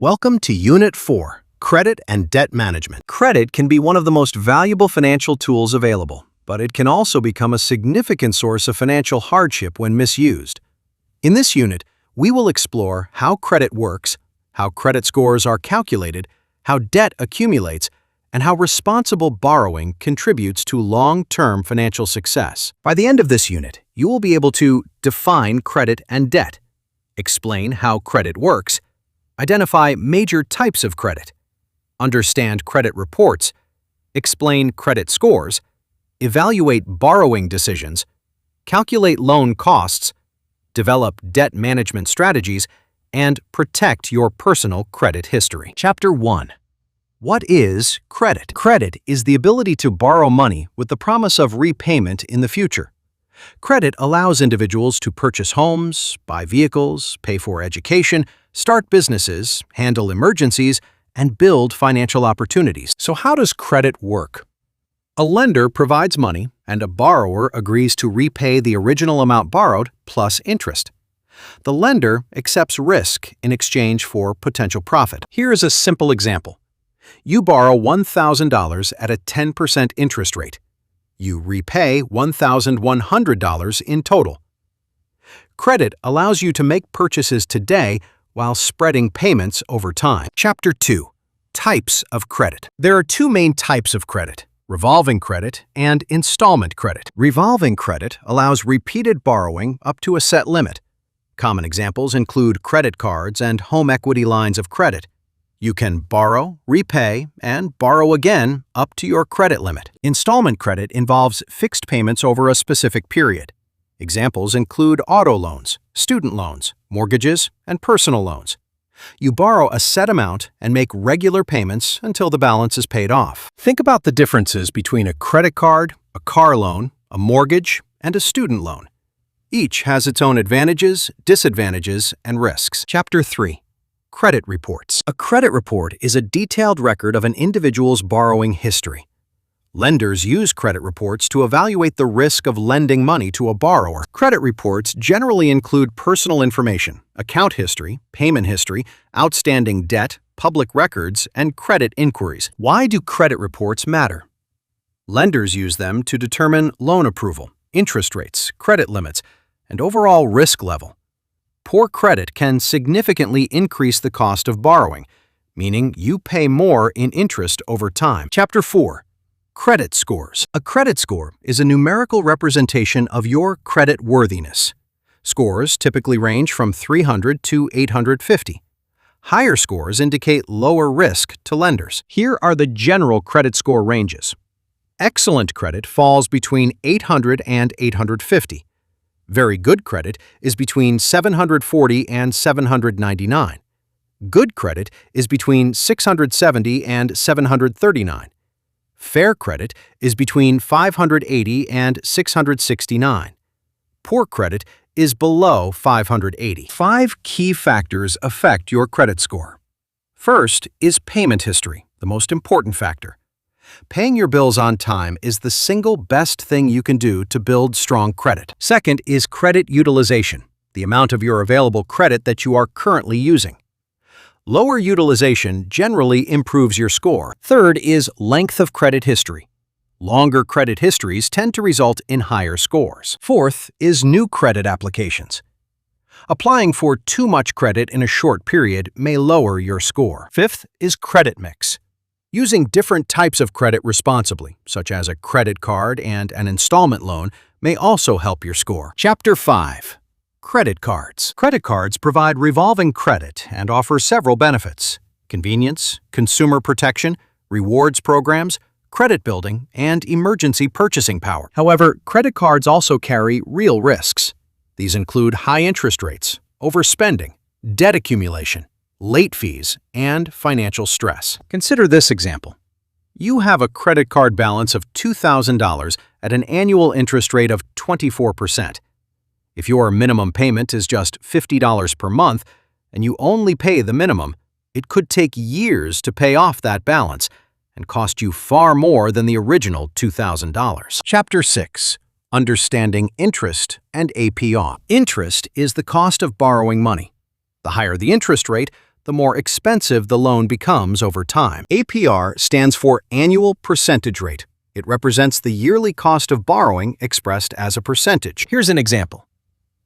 Welcome to Unit 4, Credit and Debt Management. Credit can be one of the most valuable financial tools available, but it can also become a significant source of financial hardship when misused. In this unit, we will explore how credit works, how credit scores are calculated, how debt accumulates, and how responsible borrowing contributes to long-term financial success. By the end of this unit, you will be able to define credit and debt, explain how credit works, identify major types of credit, understand credit reports, explain credit scores, evaluate borrowing decisions, calculate loan costs, develop debt management strategies, and protect your personal credit history. Chapter 1. What is credit? Credit is the ability to borrow money with the promise of repayment in the future. Credit allows individuals to purchase homes, buy vehicles, pay for education, start businesses, handle emergencies, and build financial opportunities. So how does credit work? A lender provides money, and a borrower agrees to repay the original amount borrowed plus interest. The lender accepts risk in exchange for potential profit. Here is a simple example. You borrow $1,000 at a 10% interest rate. You repay $1,100 in total. Credit allows you to make purchases today while spreading payments over time. Chapter 2. Types of credit. There are two main types of credit: revolving credit and installment credit. Revolving credit allows repeated borrowing up to a set limit. Common examples include credit cards and home equity lines of credit. You can borrow, repay, and borrow again up to your credit limit. Installment credit involves fixed payments over a specific period. Examples include auto loans, student loans, mortgages, and personal loans. You borrow a set amount and make regular payments until the balance is paid off. Think about the differences between a credit card, a car loan, a mortgage, and a student loan. Each has its own advantages, disadvantages, and risks. Chapter 3. Credit reports. A credit report is a detailed record of an individual's borrowing history. Lenders use credit reports to evaluate the risk of lending money to a borrower. Credit reports generally include personal information, account history, payment history, outstanding debt, public records, and credit inquiries. Why do credit reports matter? Lenders use them to determine loan approval, interest rates, credit limits, and overall risk level. Poor credit can significantly increase the cost of borrowing, meaning you pay more in interest over time. Chapter 4. Credit scores. A credit score is a numerical representation of your credit worthiness. Scores typically range from 300 to 850. Higher scores indicate lower risk to lenders. Here are the general credit score ranges. Excellent credit falls between 800 and 850. Very good credit is between 740 and 799. Good credit is between 670 and 739. Fair credit is between 580 and 669. Poor credit is below 580. 5 key factors affect your credit score. First is payment history, the most important factor. Paying your bills on time is the single best thing you can do to build strong credit. Second is credit utilization, the amount of your available credit that you are currently using. Lower utilization generally improves your score. Third is length of credit history. Longer credit histories tend to result in higher scores. Fourth is new credit applications. Applying for too much credit in a short period may lower your score. Fifth is credit mix. Using different types of credit responsibly, such as a credit card and an installment loan, may also help your score. Chapter 5. Credit cards. Credit cards provide revolving credit and offer several benefits: convenience, consumer protection, rewards programs, credit building, and emergency purchasing power. However, credit cards also carry real risks. These include high interest rates, overspending, debt accumulation, late fees, and financial stress. Consider this example. You have a credit card balance of $2,000 at an annual interest rate of 24%. If your minimum payment is just $50 per month and you only pay the minimum, it could take years to pay off that balance and cost you far more than the original $2,000. Chapter 6. Understanding interest and APR. Interest is the cost of borrowing money. The higher the interest rate, the more expensive the loan becomes over time. APR stands for Annual Percentage Rate. It represents the yearly cost of borrowing expressed as a percentage. Here's an example.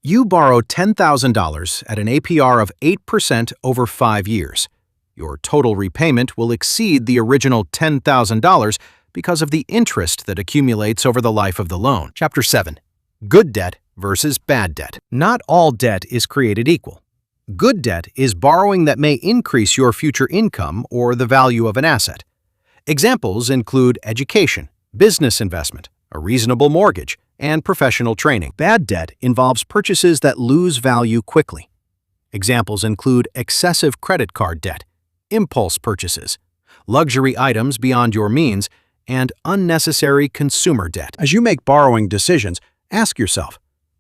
You borrow $10,000 at an APR of 8% over 5 years. Your total repayment will exceed the original $10,000 because of the interest that accumulates over the life of the loan. Chapter 7. Good debt versus bad debt. Not all debt is created equal. Good debt is borrowing that may increase your future income or the value of an asset. Examples include education, business investment, a reasonable mortgage, and professional training. Bad debt involves purchases that lose value quickly. Examples include excessive credit card debt, impulse purchases, luxury items beyond your means, and unnecessary consumer debt. As you make borrowing decisions, ask yourself,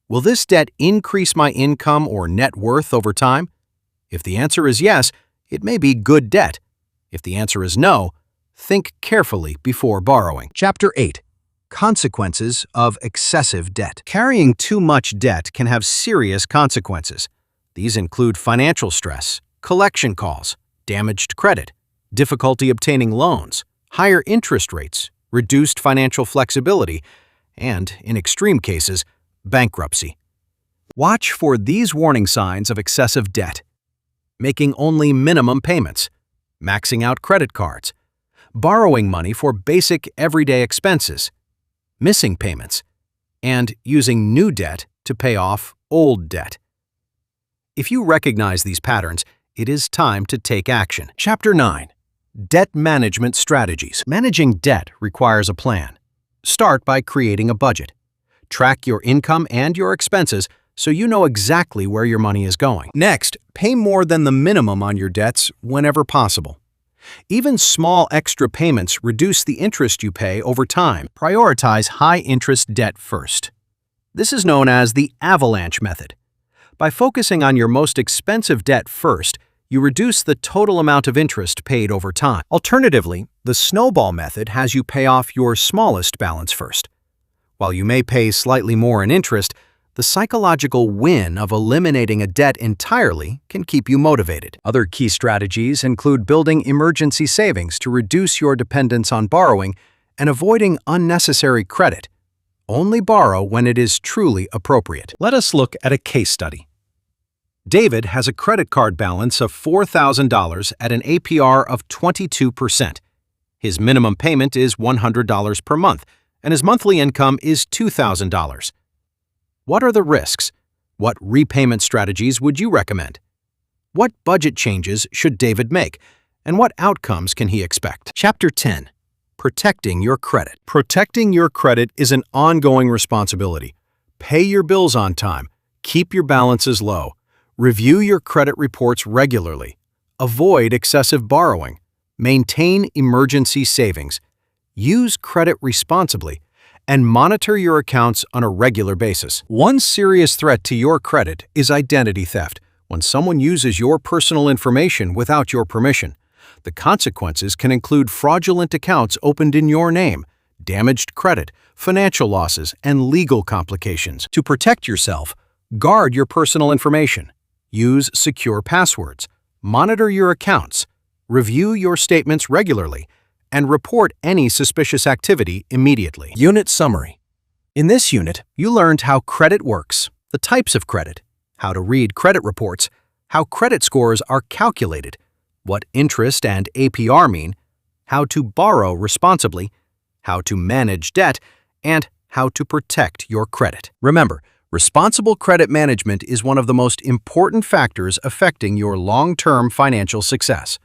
will this debt increase my income or net worth over time? If the answer is yes, it may be good debt. If the answer is no, think carefully before borrowing. Chapter 8. Consequences of excessive debt. Carrying too much debt can have serious consequences. These include financial stress, collection calls, damaged credit, difficulty obtaining loans, higher interest rates, reduced financial flexibility, and, in extreme cases, bankruptcy. Watch for these warning signs of excessive debt: making only minimum payments, maxing out credit cards, borrowing money for basic everyday expenses, missing payments, and using new debt to pay off old debt. If you recognize these patterns, it is time to take action. Chapter 9. Debt Management Strategies. Managing debt requires a plan. Start by creating a budget. Track your income and your expenses so you know exactly where your money is going. Next, pay more than the minimum on your debts whenever possible. Even small extra payments reduce the interest you pay over time. Prioritize high-interest debt first. This is known as the avalanche method. By focusing on your most expensive debt first, you reduce the total amount of interest paid over time. Alternatively, the snowball method has you pay off your smallest balance first. While you may pay slightly more in interest, the psychological win of eliminating a debt entirely can keep you motivated. Other key strategies include building emergency savings to reduce your dependence on borrowing and avoiding unnecessary credit. Only borrow when it is truly appropriate. Let us look at a case study. David has a credit card balance of $4,000 at an APR of 22%. His minimum payment is $100 per month, and his monthly income is $2,000. What are the risks? What repayment strategies would you recommend? What budget changes should David make? And what outcomes can he expect? Chapter 10. Protecting your credit. Protecting your credit is an ongoing responsibility. Pay your bills on time. Keep your balances low. Review your credit reports regularly. Avoid excessive borrowing. Maintain emergency savings. Use credit responsibly, and monitor your accounts on a regular basis. One serious threat to your credit is identity theft, when someone uses your personal information without your permission. The consequences can include fraudulent accounts opened in your name, damaged credit, financial losses, and legal complications. To protect yourself, guard your personal information. Use secure passwords. Monitor your accounts. Review your statements regularly, and report any suspicious activity immediately. Unit Summary. In this unit, you learned how credit works, the types of credit, how to read credit reports, how credit scores are calculated, what interest and APR mean, how to borrow responsibly, how to manage debt, and how to protect your credit. Remember, responsible credit management is one of the most important factors affecting your long-term financial success.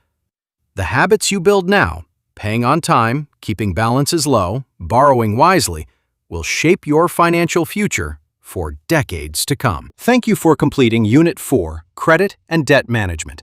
The habits you build now, paying on time, keeping balances low, borrowing wisely, will shape your financial future for decades to come. Thank you for completing Unit 4, Credit and Debt Management.